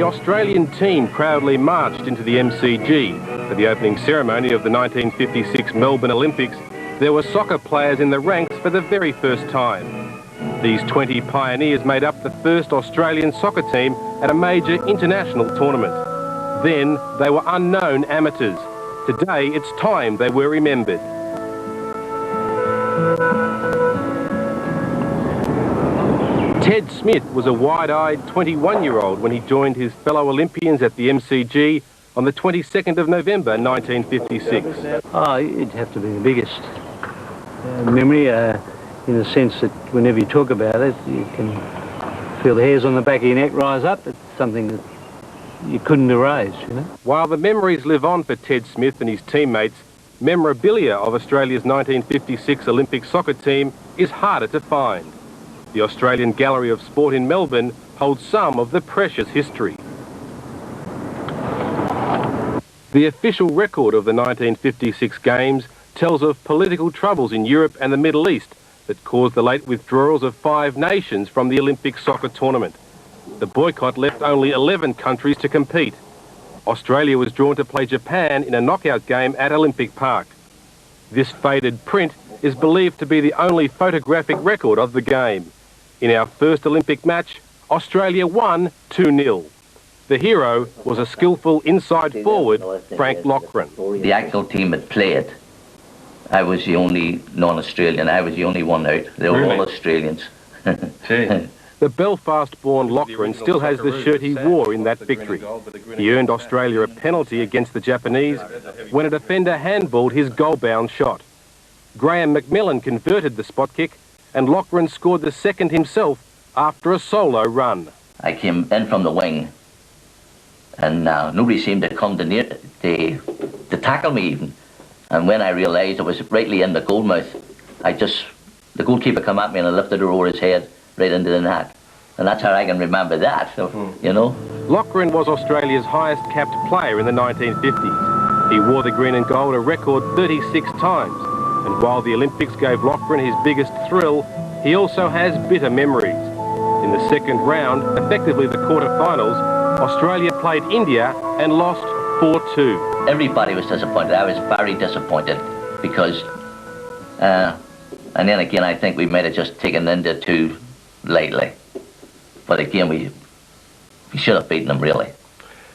Australian team proudly marched into the MCG. For the opening ceremony of the 1956 Melbourne Olympics, there were soccer players in the ranks for the very first time. These 20 pioneers made up the first Australian soccer team at a major international tournament. Then they were unknown amateurs. Today it's time they were remembered. Ted Smith was a wide-eyed 21-year-old when he joined his fellow Olympians at the MCG on the 22nd of November 1956. Oh, it'd have to be the biggest memory, in the sense that whenever you talk about it, you can feel the hairs on the back of your neck rise up. It's something that you couldn't erase, you know. While the memories live on for Ted Smith and his teammates, memorabilia of Australia's 1956 Olympic soccer team is harder to find. The Australian Gallery of Sport in Melbourne holds some of the precious history. The official record of the 1956 Games tells of political troubles in Europe and the Middle East that caused the late withdrawals of 5 nations from the Olympic soccer tournament. The boycott left only 11 countries to compete. Australia was drawn to play Japan in a knockout game at Olympic Park. This faded print is believed to be the only photographic record of the game. In our first Olympic match, Australia won 2-0. The hero was a skillful inside forward, Frank Loughran. The actual team had played. I was the only non-Australian. I was the only one out. They were all Australians. The Belfast-born Loughran still has the shirt he wore in that victory. He earned Australia a penalty against the Japanese when a defender handballed his goal-bound shot. Graham McMillan converted the spot kick, and Loughran scored the second himself after a solo run. I came in from the wing, and nobody seemed to come to tackle me even. And when I realised I was rightly in the goal mouth, the goalkeeper come at me and I lifted her over his head right into the net. And that's how I can remember that, you know. Loughran was Australia's highest capped player in the 1950s. He wore the green and gold a record 36 times. And while the Olympics gave Loughran his biggest thrill, he also has bitter memories. In the second round, effectively the quarter-finals, Australia played India and lost 4-2. Everybody was disappointed. I was very disappointed because, and then again, I think we might have just taken India too lightly. But again, we should have beaten them really,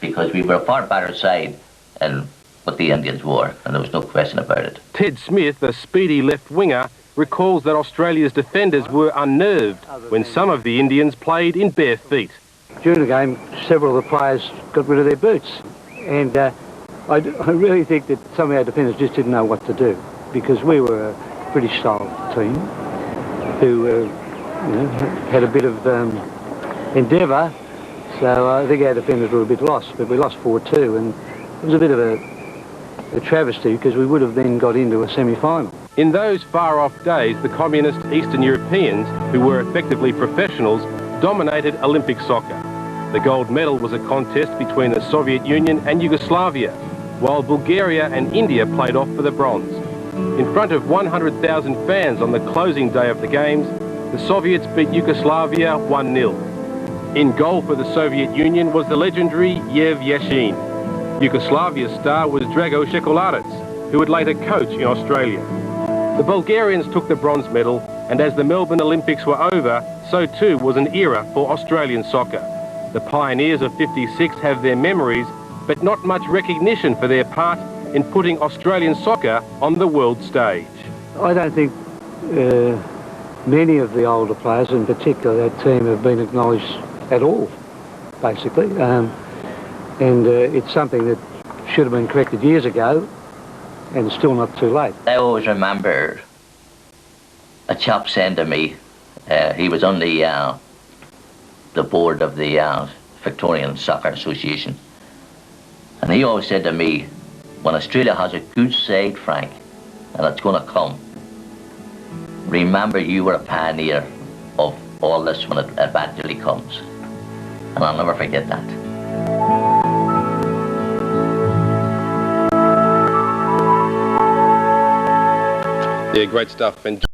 because we were a far better side and what the Indians were, and there was no question about it. Ted Smith, a speedy left winger, recalls that Australia's defenders were unnerved when some of the Indians played in bare feet. During the game, several of the players got rid of their boots, and I really think that some of our defenders just didn't know what to do, because we were a British-style team who had a bit of endeavour, so I think our defenders were a bit lost, but we lost 4-2, and it was a bit of a travesty, because we would have then got into a semi-final. In those far-off days, the communist Eastern Europeans, who were effectively professionals, dominated Olympic soccer. The gold medal was a contest between the Soviet Union and Yugoslavia, while Bulgaria and India played off for the bronze. In front of 100,000 fans on the closing day of the Games, the Soviets beat Yugoslavia 1-0. In goal for the Soviet Union was the legendary Yev Yashin. Yugoslavia's star was Drago Šekolarac, who would later coach in Australia. The Bulgarians took the bronze medal, and as the Melbourne Olympics were over, so too was an era for Australian soccer. The pioneers of '56 have their memories, but not much recognition for their part in putting Australian soccer on the world stage. I don't think many of the older players, in particular that team, have been acknowledged at all, basically. And it's something that should have been corrected years ago, and it's still not too late. I always remember a chap saying to me, he was on the board of the Victorian Soccer Association, and he always said to me, when Australia has a good side, Frank, and it's going to come, remember you were a pioneer of all this when it eventually comes. And I'll never forget that. Yeah, great stuff. And